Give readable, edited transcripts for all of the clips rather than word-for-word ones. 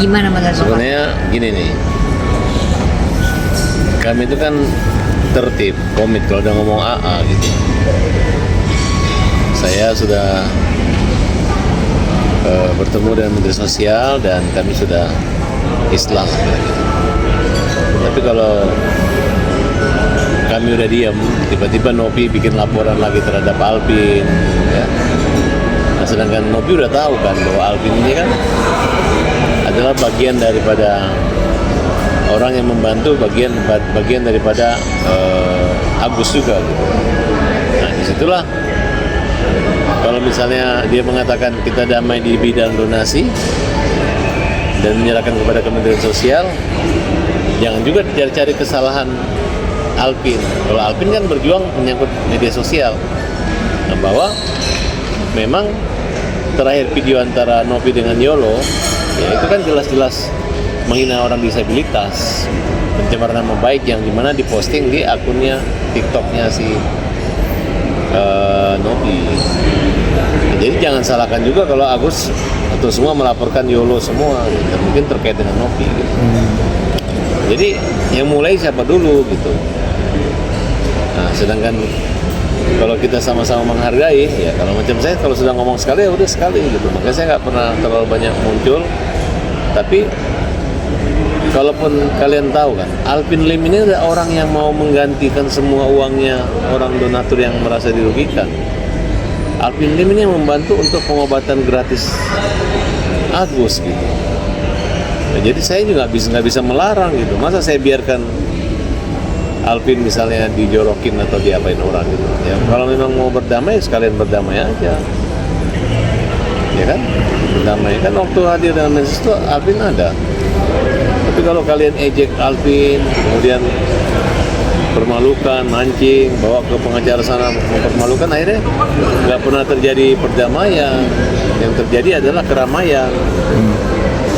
Gimana menurut Bapak? Sebenarnya gini nih, kami itu kan tertib, komit kalau udah ngomong AA gitu. Saya sudah bertemu dengan Menteri Sosial dan kami sudah islah gitu. Tapi kalau kami udah diam, tiba-tiba Nopi bikin laporan lagi terhadap Alvin, ya. Nah, sedangkan Nopi udah tahu kan bahwa Alvin ini kan adalah bagian daripada orang yang membantu, bagian daripada Agus juga gitu. Nah, disitulah kalau misalnya dia mengatakan kita damai di bidang donasi dan menyerahkan kepada Kementerian Sosial, jangan juga cari-cari kesalahan Alvin. Kalau Alvin kan berjuang menyangkut media sosial, nah, bahwa memang terakhir video antara Novi dengan Yolo, ya itu kan jelas-jelas menghina orang disabilitas, pencemaran nama baik yang dimana diposting di akunnya TikToknya si Novi. Nah, jadi jangan salahkan juga kalau Agus atau semua melaporkan Yolo semua, gitu. Mungkin terkait dengan Novi. Gitu. Jadi yang mulai siapa dulu gitu. Nah, sedangkan kalau kita sama-sama menghargai, ya kalau macam saya kalau sudah ngomong sekali ya udah sekali gitu. Makanya saya nggak pernah terlalu banyak muncul. Tapi kalaupun kalian tahu kan, Alvin Lim ini adalah orang yang mau menggantikan semua uangnya orang donatur yang merasa dirugikan. Alvin Lim ini yang membantu untuk pengobatan gratis Agus gitu. Nah, jadi saya juga nggak bisa melarang gitu. Masa saya biarkan Alvin misalnya dijorokin atau diapain orang gitu. Ya kalau memang mau berdamai sekalian berdamai aja. Ya kan? Berdamai kan waktu hadir dengan menses itu Alvin ada. Tapi kalau kalian ejek Alvin, kemudian permalukan, mancing, bawa ke pengacara sana mempermalukan, akhirnya nggak pernah terjadi perdamaian. Yang terjadi adalah keramaian.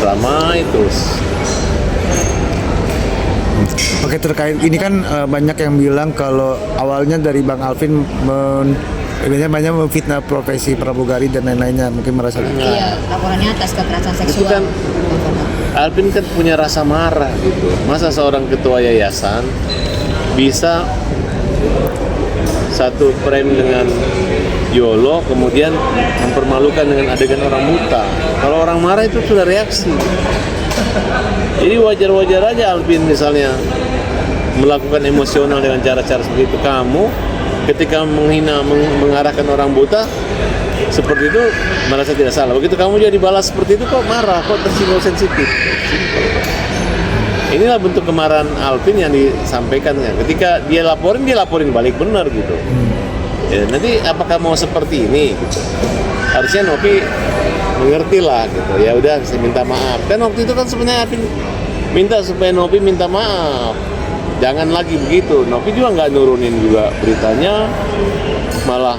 Ramai terus. Oke, terkait ini kan banyak yang bilang kalau awalnya dari Bang Alvin banyak memfitnah profesi pramugari dan lain-lainnya, mungkin merasa Iya, laporannya atas kekerasan seksual. Itu kan Alvin kan punya rasa marah gitu. Masa seorang ketua yayasan bisa satu frame dengan Yolo kemudian mempermalukan dengan adegan orang buta. Kalau orang marah itu sudah reaksi. Jadi wajar-wajar aja Alvin misalnya melakukan emosional dengan cara-cara seperti itu. Kamu ketika menghina, mengarahkan orang buta seperti itu merasa tidak salah. Begitu kamu jadi balas seperti itu kok marah, kok tersinggung sensitif. Inilah bentuk kemarahan Alvin yang disampaikan. Ketika dia laporin balik benar gitu. Ya, nanti apakah mau seperti ini gitu. Harusnya Novi mengerti lah gitu. Ya udah saya minta maaf. Kan waktu itu kan sebenarnya Alvin minta supaya Novi minta maaf. Jangan lagi begitu. Novi juga nggak nurunin juga beritanya, malah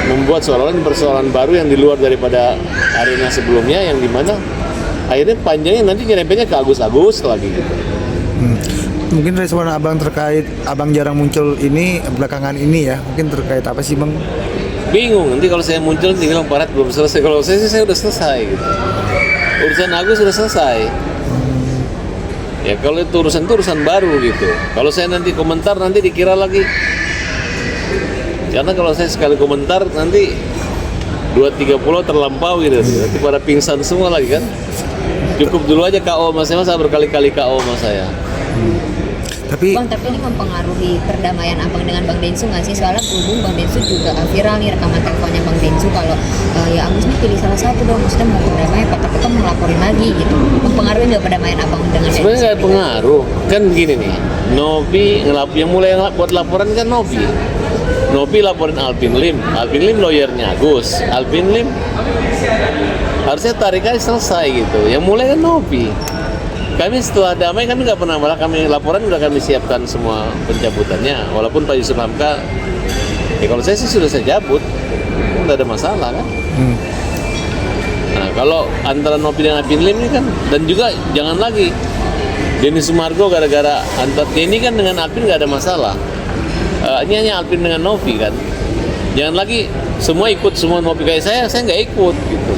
membuat soalan persoalan baru yang di luar daripada arena sebelumnya, yang dimana akhirnya panjangnya nanti nyerempetnya ke Agus lagi gitu. Mungkin respon abang terkait abang jarang muncul ini belakangan ini ya, mungkin terkait apa sih Bang? Bingung, nanti kalau saya muncul tinggal Barat belum selesai. Kalau saya sih saya udah selesai gitu. Urusan Agus sudah selesai. Ya kalau itu urusan baru gitu. Kalau saya nanti komentar nanti dikira lagi. Karena kalau saya sekali komentar nanti 2-3 pulau terlampau gitu. Nanti pada pingsan semua lagi kan. Cukup dulu aja KO mas saya berkali-kali KO mas saya. Tapi ini mempengaruhi perdamaian abang dengan Bang Densu nggak sih? Soalnya berhubung Bang Densu juga viral nih rekaman teleponnya Bang Densu kalau ya Agus nih pilih salah satu dong, maksudnya mau berdamai tapi kan melaporin lagi gitu. Mempengaruhi nggak perdamaian abang dengan Densu? Sebenarnya nggak pengaruh, kan begini nih. Novi yang mulai buat laporan kan Novi. Novi laporin Alvin Lim lawyernya Agus. Alvin Lim harusnya tarik aja selesai gitu. Yang mulai kan Novi. Kami setelah damai kami nggak pernah, malah kami laporan udah kami siapkan semua pencabutannya. Walaupun Pak Yusuf Hamka, ya kalau saya sih sudah saya cabut, nggak ada masalah kan. Nah kalau antara Novi dan Alvin Lim ini kan, dan juga jangan lagi Denny Sumargo gara-gara antar ini kan dengan Alvin nggak ada masalah. Ini hanya Alvin dengan Novi kan. Jangan lagi semua ikut semua Novi kayak saya nggak ikut gitu.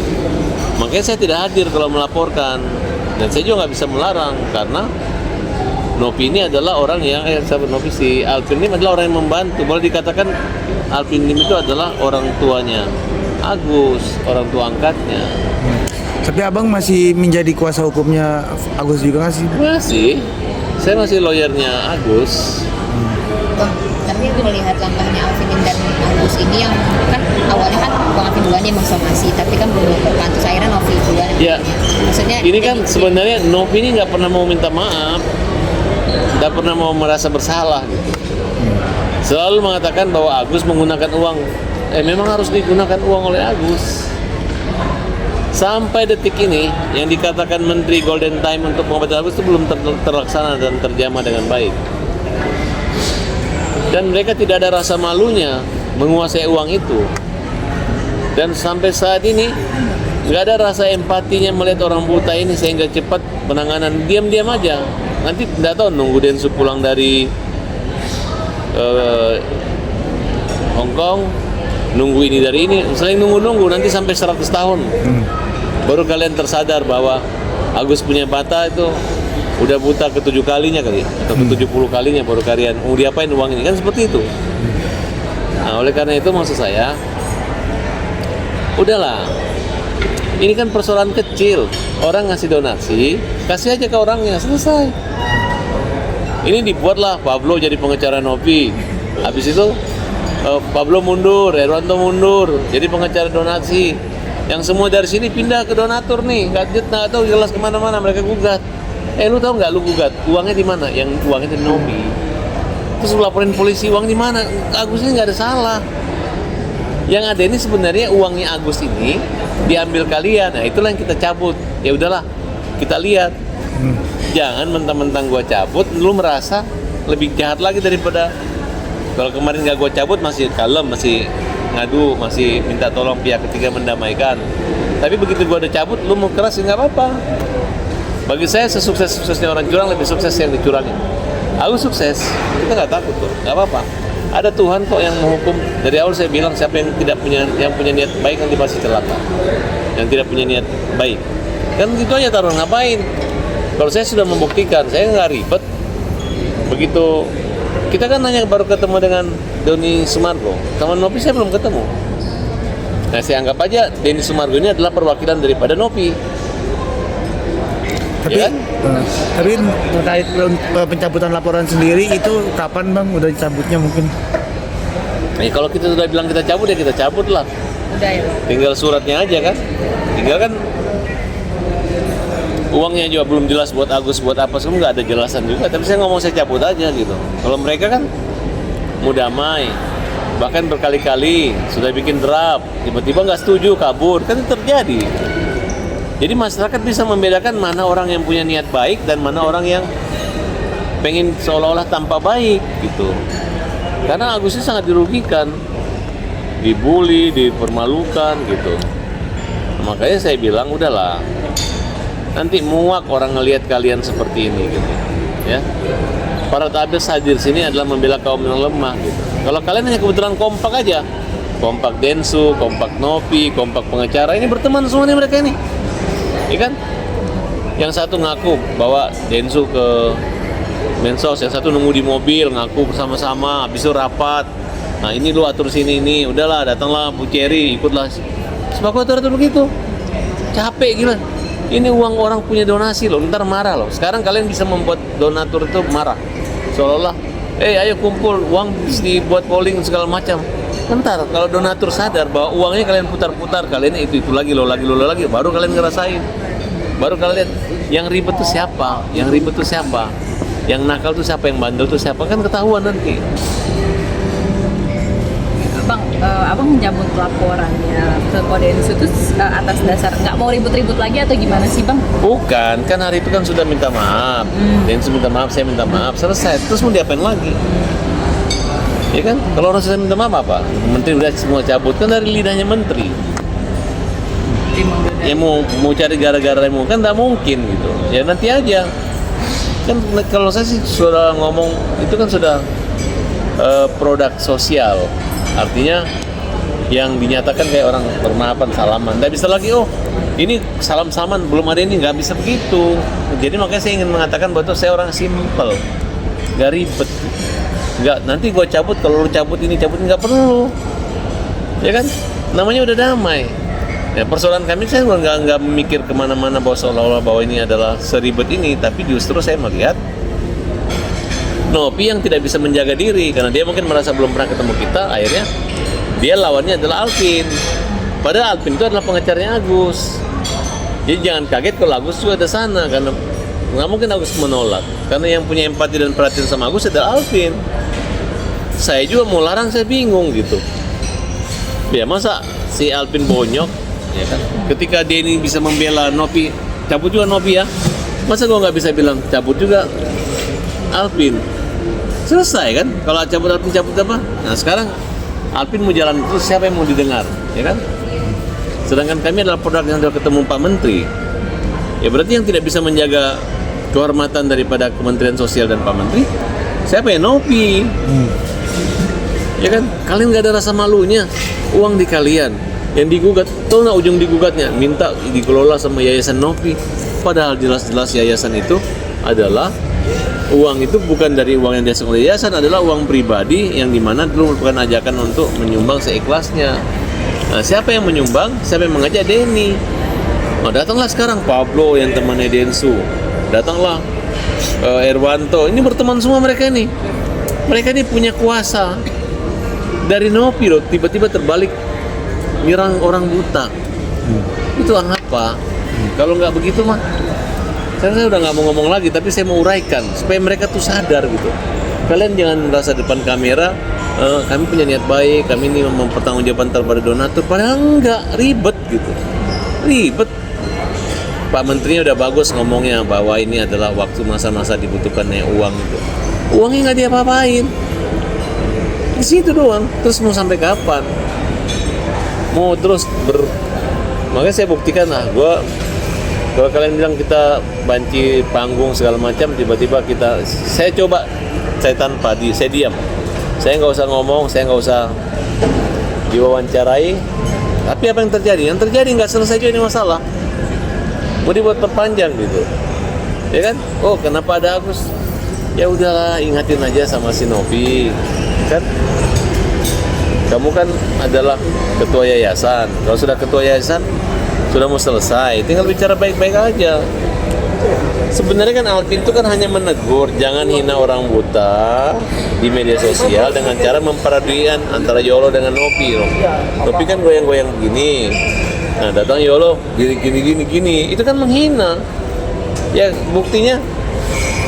Makanya saya tidak hadir kalau melaporkan, dan saya juga nggak bisa melarang karena Nopi ini adalah orang yang Nopi si Alvin ini adalah orang yang membantu. Boleh dikatakan Alvin Lim itu adalah orang tuanya Agus, orang tua angkatnya. Tapi abang masih menjadi kuasa hukumnya Agus juga nggak sih? Masih, saya masih lawyernya Agus. Bang, tapi melihat langkahnya Alvin dan Agus ini yang kan awalnya kan Bang Alvin duluan yang somasi, tapi kan belum melaporkan, terus akhirnya Novi duluan. Ya, maksudnya ini kan sebenarnya Novi ini nggak pernah mau minta maaf, nggak pernah mau merasa bersalah gitu. Selalu mengatakan bahwa Agus menggunakan uang. Memang harus digunakan uang oleh Agus. Sampai detik ini yang dikatakan Menteri Golden Time untuk pengobatan Agus itu belum terlaksana dan terjamah dengan baik. Dan mereka tidak ada rasa malunya menguasai uang itu. Dan sampai saat ini nggak ada rasa empatinya melihat orang buta ini sehingga cepat penanganan, diam-diam aja. Nanti nggak tahu nunggu Densu pulang dari Hong Kong, nunggu ini dari ini, saling nunggu-nunggu nanti sampai 100 tahun. Baru kalian tersadar bahwa Agus punya mata itu udah buta ke-7 kalinya kali, atau ke-70 kalinya baru kalian mau diapain uang ini, kan seperti itu. Nah, oleh karena itu maksud saya, udahlah, ini kan persoalan kecil. Orang ngasih donasi, kasih aja ke orangnya, selesai. Ini dibuatlah Pablo jadi pengacara Novi. Habis itu Pablo mundur, Erwanto mundur, jadi pengacara donasi. Yang semua dari sini pindah ke donatur nih, nggak tahu jelas kemana-mana, mereka gugat. Lu tahu nggak lu gugat? Uangnya di mana? Yang uangnya di Novi. Terus lu laporin polisi, uang di mana? Agus ini nggak ada salah. Yang ada ini sebenarnya uangnya Agus ini diambil kalian. Nah, itulah yang kita cabut. Ya udahlah, kita lihat. Jangan mentang-mentang gua cabut, lu merasa lebih jahat lagi daripada kalau kemarin nggak gua cabut masih kalem, masih ngadu, masih minta tolong pihak ketiga mendamaikan. Tapi begitu gua udah cabut, lu mau keras ya nggak apa-apa. Bagi saya sesukses-suksesnya orang curang lebih sukses yang dicurangin. Aku sukses, kita nggak takut kok, nggak apa-apa. Ada Tuhan kok yang menghukum. Dari awal saya bilang siapa yang punya niat baik nanti pasti celaka. Yang tidak punya niat baik, kan gitu aja taruh ngapain? Kalau saya sudah membuktikan, saya nggak ribet. Begitu kita kan hanya baru ketemu dengan Doni Sumargo, sama Nopi saya belum ketemu. Nah, saya anggap aja Deni Sumargo ini adalah perwakilan daripada Nopi. Tapi, Ya kan? tapi terkait pencabutan laporan sendiri itu kapan bang? Udah dicabutnya mungkin? Nah, kalau kita sudah bilang kita cabut ya kita cabut lah. udah ya Bang. Tinggal suratnya aja kan. Tinggal kan uangnya juga belum jelas buat Agus buat apa, semua nggak ada jelasan juga. Tapi saya ngomong saya cabut aja gitu. Kalau mereka kan mau damai, bahkan berkali-kali sudah bikin draft, tiba-tiba nggak setuju kabur, kan itu terjadi. Jadi masyarakat bisa membedakan mana orang yang punya niat baik dan mana orang yang pengen seolah-olah tanpa baik gitu. Karena Agus ini sangat dirugikan, dibully, dipermalukan gitu. Makanya saya bilang udahlah, nanti muak orang ngelihat kalian seperti ini gitu, ya. Para tabes hadir sini adalah membela kaum yang lemah gitu. Kalau kalian hanya kebetulan kompak aja, kompak Densu, kompak Novi, kompak pengacara, ini berteman semuanya mereka ini. Ya kan? Yang satu ngaku bawa Densu ke Mensos, yang satu nunggu di mobil ngaku bersama-sama, habis itu rapat. Nah, ini lu atur sini ini, udahlah datanglah Bu Cherry, ikutlah. Sepaku atur begitu. Capek gila. Ini uang orang punya donasi loh, ntar marah loh. Sekarang kalian bisa membuat donatur itu marah. Seolah-olah, ayo kumpul, uang dibuat polling segala macam. Bentar, kalau donatur sadar bahwa uangnya kalian putar-putar, kalian itu lagi, lo lagi, baru kalian ngerasain. Baru kalian yang ribet tuh siapa? Yang ribet tuh siapa? Yang nakal tuh siapa? Yang bandel tuh siapa? Kan ketahuan nanti. Bang, abang mencabut laporannya ke Kodensu itu atas dasar nggak mau ribut-ribut lagi atau gimana sih bang? Bukan, kan hari itu kan sudah minta maaf. Densu minta maaf, saya minta maaf, selesai. Terus mau diapain lagi? Ya kan? Kalau orang sudah minta maaf apa? Menteri udah semua cabut, kan dari lidahnya menteri. Ya mau cari gara-gara mau kan nggak mungkin gitu. Ya nanti aja. Kan kalau saya sih sudah ngomong itu kan sudah produk sosial. Artinya yang dinyatakan kayak orang bermaafan salaman. Nggak bisa lagi, oh ini salam-salaman belum ada ini, nggak bisa begitu. Jadi makanya saya ingin mengatakan bahwa saya orang simple, nggak ribet. Nggak, nanti gue cabut, kalau lu cabut ini nggak perlu. Ya kan? Namanya udah damai. Ya, persoalan kami saya nggak mikir kemana-mana bahwa seolah-olah bahwa ini adalah seribet ini, tapi justru saya melihat Nopi yang tidak bisa menjaga diri karena dia mungkin merasa belum pernah ketemu kita, akhirnya dia lawannya adalah Alvin. Padahal Alvin itu adalah pengacaranya Agus. Jadi jangan kaget kalau Agus juga ada sana, karena nggak mungkin Agus menolak, karena yang punya empati dan perhatian sama Agus adalah Alvin. Saya juga mau larang, saya bingung gitu. Ya masa si Alvin bonyok, ya kan? Ketika dia ini bisa membela Nopi, cabut juga Nopi ya. Masa gua nggak bisa bilang cabut juga Alvin? Selesai kan? Kalau cabut Alvin cabut apa? Nah sekarang Alvin mau jalan terus, siapa yang mau didengar, ya kan? Sedangkan kami adalah produk yang sudah ketemu Pak Menteri. Ya berarti yang tidak bisa menjaga kehormatan daripada Kementerian Sosial dan Pak Menteri, siapa ya? Nopi. Ya kan? Kalian nggak ada rasa malunya. Uang di kalian yang digugat, tahu nggak ujung digugatnya? Minta dikelola sama Yayasan Nopi. Padahal jelas-jelas yayasan itu adalah uang itu bukan dari uang yang dihasilkan oleh yayasan, adalah uang pribadi yang dimana dulu merupakan ajakan untuk menyumbang seikhlasnya. Nah, siapa yang menyumbang? Siapa yang mengajak? Denny. Nah, datanglah sekarang Pablo yang temannya Densu, datanglah Erwanto. Ini berteman semua mereka ini. Mereka ini punya kuasa dari Nopi loh, tiba-tiba terbalik nyerang orang buta. Itu apa? Kalau nggak begitu mah saya udah nggak mau ngomong lagi, tapi saya mau uraikan supaya mereka tuh sadar gitu. Kalian jangan merasa depan kamera kami punya niat baik, kami ini mempertanggungjawabkan terhadap donatur, padahal nggak, ribet gitu. Ribet. Pak Menterinya udah bagus ngomongnya bahwa ini adalah waktu masa-masa dibutuhkannya uang itu. Uangnya nggak diapa-apain. Di situ doang. Terus mau sampai kapan? Mau terus makanya saya buktikan lah, kalau kalian bilang kita banci panggung segala macam, tiba-tiba saya coba, saya diam. Saya nggak usah ngomong, saya nggak usah diwawancarai. Tapi apa yang terjadi? Yang terjadi nggak selesai juga ini masalah. Mau dibuat perpanjang gitu, ya kan? Oh kenapa ada Agus? Ya udahlah, ingatin aja sama si Nopi, kan? Kamu kan adalah ketua yayasan. Kalau sudah ketua yayasan, sudah mau selesai, tinggal bicara baik-baik aja. Sebenarnya kan Alvin itu kan hanya menegur, jangan hina orang buta di media sosial dengan cara memparaduian antara Yolo dengan Nopi. Nopi kan goyang-goyang begini, nah datang Yolo gini, itu kan menghina. Ya buktinya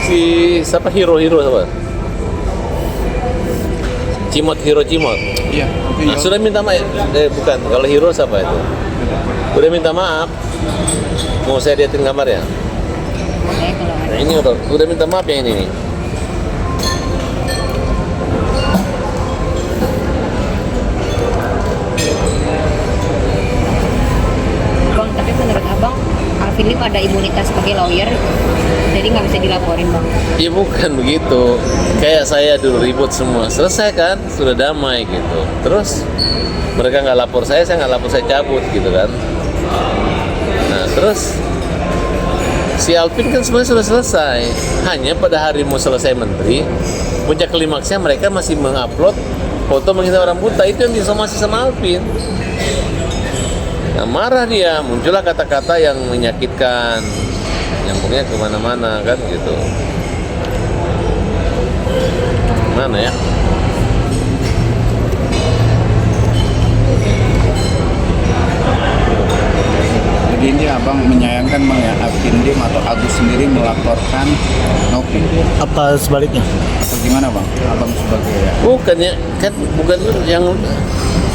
si siapa hero siapa? Hero Cimot. Iya. Nah, sudah minta maaf. Bukan, kalau hero siapa itu? Udah minta maaf. Mau saya liatin gambarnya. Nah ini udah minta maaf yang ini nih. Bang, tapi menurut abang Alvin Lim ada imunitas sebagai lawyer, jadi nggak bisa dilaporin bang? Ya bukan begitu. Kayak saya dulu ribut semua, selesai kan, sudah damai gitu. Terus mereka nggak lapor saya nggak lapor, saya cabut gitu kan. Nah terus si Alvin kan sebenarnya sudah selesai. Hanya pada hari mau selesai menteri, puncak klimaksnya mereka masih mengupload foto menghina orang buta. Itu yang disomasi sama Alvin. Nah, marah dia, muncullah kata-kata yang menyakitkan, nyambungnya kemana-mana kan gitu. Mana ya? Jadi ini abang menyayangkan bang ya, Alvin Lim atau Agus sendiri melaporkan Nopi. Apa sebaliknya? Atau gimana bang? Abang sebagai ya, Bukan ya, kan bukan yang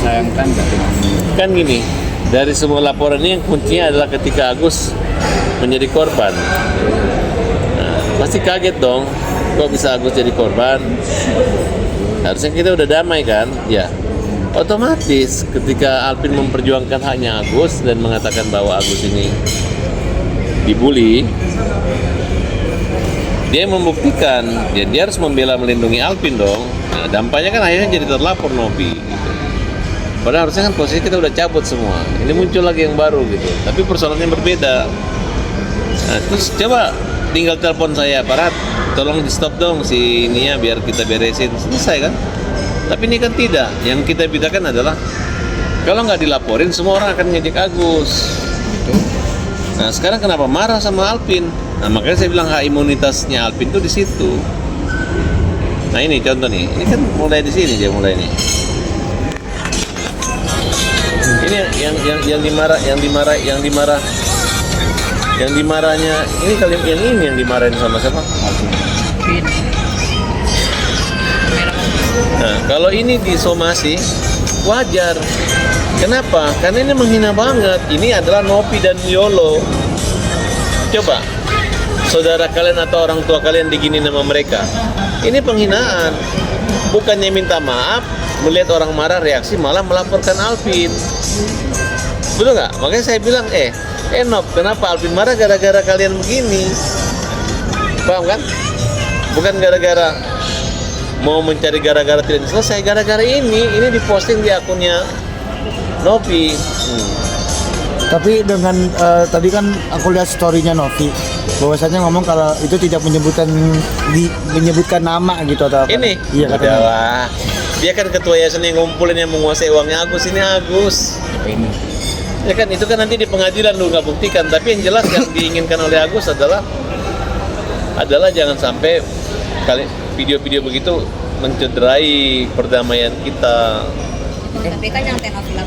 sayangkan nggak dengan kan gini. Dari semua laporan ini yang kuncinya adalah ketika Agus menjadi korban. Nah, pasti kaget dong, kok bisa Agus jadi korban? Harusnya kita udah damai kan? Ya, otomatis ketika Alvin memperjuangkan haknya Agus dan mengatakan bahwa Agus ini dibully, dia membuktikan, dia harus membela melindungi Alvin dong. Nah, dampaknya kan akhirnya jadi terlapor Nopi. Gitu. Padahal harusnya kan posisi kita udah cabut semua. Ini muncul lagi yang baru gitu. Tapi persoalannya berbeda. Nah, terus coba tinggal telepon saya, aparat, tolong di stop dong si ininya biar kita beresin, selesai kan? Tapi ini kan tidak. Yang kita bedakan adalah kalau nggak dilaporin semua orang akan ngejek Agus. Nah sekarang kenapa marah sama Alvin? Nah makanya saya bilang hak imunitasnya Alvin itu di situ. Nah ini contoh nih, ini kan mulai di sini dia mulai nih. Ini yang dimarahnya ini kali yang ini yang dimarahin sama siapa? Nah kalau ini disomasi wajar. Kenapa? Karena ini menghina banget. Ini adalah Nopi dan Yolo. Coba saudara kalian atau orang tua kalian digini nama mereka. Ini penghinaan. Bukannya minta maaf, melihat orang marah reaksi malah melaporkan Alvin. Betul nggak? Makanya saya bilang, Nop, kenapa Alvin marah gara-gara kalian begini? Paham kan? Bukan gara-gara mau mencari gara-gara tidak selesai. Gara-gara ini diposting di akunnya Novi. Tapi dengan tadi kan aku lihat story-nya Novi, bahwasanya ngomong kalau itu tidak menyebutkan nama gitu atau apa. Ini? Iya katanya. Adalah. Dia kan ketua yayasan yang ngumpulin yang menguasai uangnya Agus. Ini Agus. Ini Ya kan itu kan nanti di pengadilan lu nggak buktikan. Tapi yang jelas yang diinginkan oleh Agus adalah jangan sampai video-video begitu mencederai perdamaian kita. Tapi kan yang tenor film